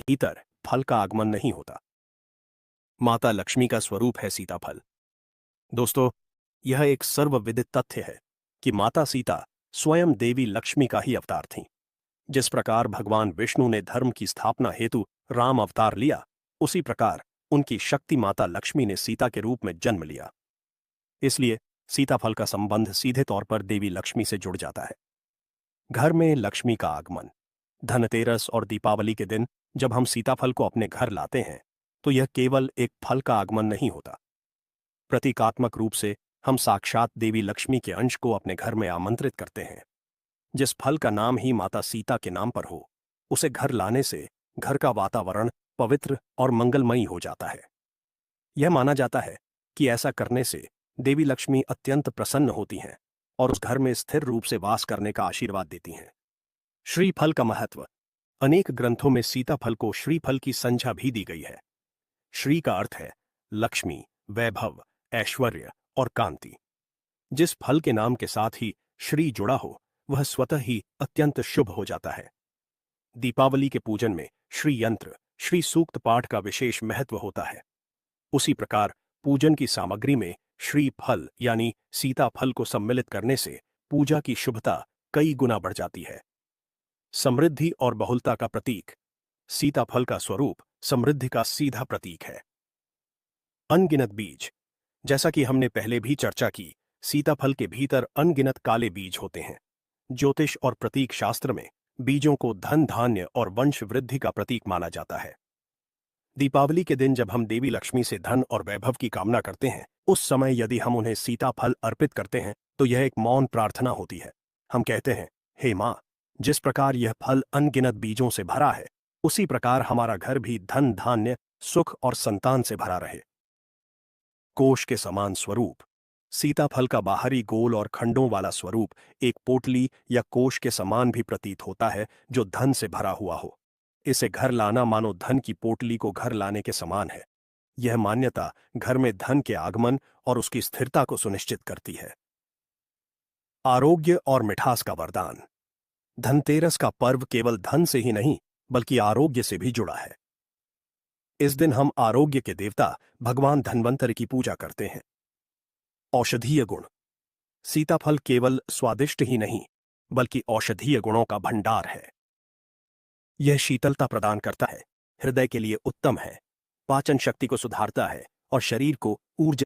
भीतर फल का आगमन नहीं होता। माता लक्ष्मी का स्वरूप है सीताफल। दोस्तों, यह एक सर्वविदित तथ्य है कि माता सीता स्वयं देवी लक्ष्मी का ही अवतार थीं। जिस प्रकार भगवान विष्णु ने धर्म की स्थापना हेतु राम अवतार लिया, उसी प्रकार उनकी शक्ति माता लक्ष्मी ने सीता के रूप में जन्म लिया। इसलिए सीताफल का संबंध सीधे तौर पर देवी लक्ष्मी से जुड़ जाता है। घर में लक्ष्मी का आगमन। धनतेरस और दीपावली के दिन जब हम सीताफल को अपने घर लाते हैं, तो यह केवल एक फल का आगमन नहीं होता। प्रतीकात्मक रूप से हम साक्षात देवी लक्ष्मी के अंश को अपने घर में आमंत्रित करते हैं। जिस फल का नाम ही माता सीता के नाम पर हो, उसे घर लाने से घर का वातावरण पवित्र और मंगलमयी हो जाता है। यह माना जाता है कि ऐसा करने से देवी लक्ष्मी अत्यंत प्रसन्न होती हैं और उस घर में स्थिर रूप से वास करने का आशीर्वाद देती हैं। श्रीफल का महत्व। अनेक ग्रंथों में सीताफल को श्रीफल की संज्ञा भी दी गई है। श्री का अर्थ है लक्ष्मी, वैभव, ऐश्वर्य और कांति। जिस फल के नाम के साथ ही श्री जुड़ा हो, वह स्वतः ही अत्यंत शुभ हो जाता है। दीपावली के पूजन में श्री यंत्र, श्री सूक्त पाठ का विशेष महत्व होता है। उसी प्रकार पूजन की सामग्री में श्री फल यानी सीताफल को सम्मिलित करने से पूजा की शुभता कई गुना बढ़ जाती है। समृद्धि और बहुलता का प्रतीक। सीताफल का स्वरूप समृद्धि का सीधा प्रतीक है। अनगिनत बीज। जैसा कि हमने पहले भी चर्चा की, सीताफल के भीतर अनगिनत काले बीज होते हैं। ज्योतिष और प्रतीक शास्त्र में बीजों को धन, धान्य और वंश वृद्धि का प्रतीक माना जाता है। दीपावली के दिन जब हम देवी लक्ष्मी से धन और वैभव की कामना करते हैं, उस समय यदि हम उन्हें सीताफल अर्पित करते हैं, तो यह एक मौन प्रार्थना होती है। हम कहते हैं, हे माँ, जिस प्रकार यह फल अनगिनत बीजों से भरा है, उसी प्रकार हमारा घर भी धन, धान्य, सुख और संतान से भरा रहे। कोश के समान स्वरूप। सीताफल का बाहरी गोल और खंडों वाला स्वरूप एक पोटली या कोश के समान भी प्रतीत होता है, जो धन से भरा हुआ हो। इसे घर लाना मानो धन की पोटली को घर लाने के समान है। यह मान्यता घर में धन के आगमन और उसकी स्थिरता को सुनिश्चित करती है। आरोग्य और मिठास का वरदान। धनतेरस का पर्व केवल धन से ही नहीं, बल्कि आरोग्य से भी जुड़ा है। इस दिन हम आरोग्य के देवता भगवान धन्वंतरि की पूजा करते हैं। औषधीय गुण। सीताफल केवल स्वादिष्ट ही नहीं, बल्कि औषधीय गुणों का भंडार है। यह शीतलता प्रदान करता है, हृदय के लिए उत्तम है, पाचन शक्ति को सुधारता है और शरीर को ऊर्जा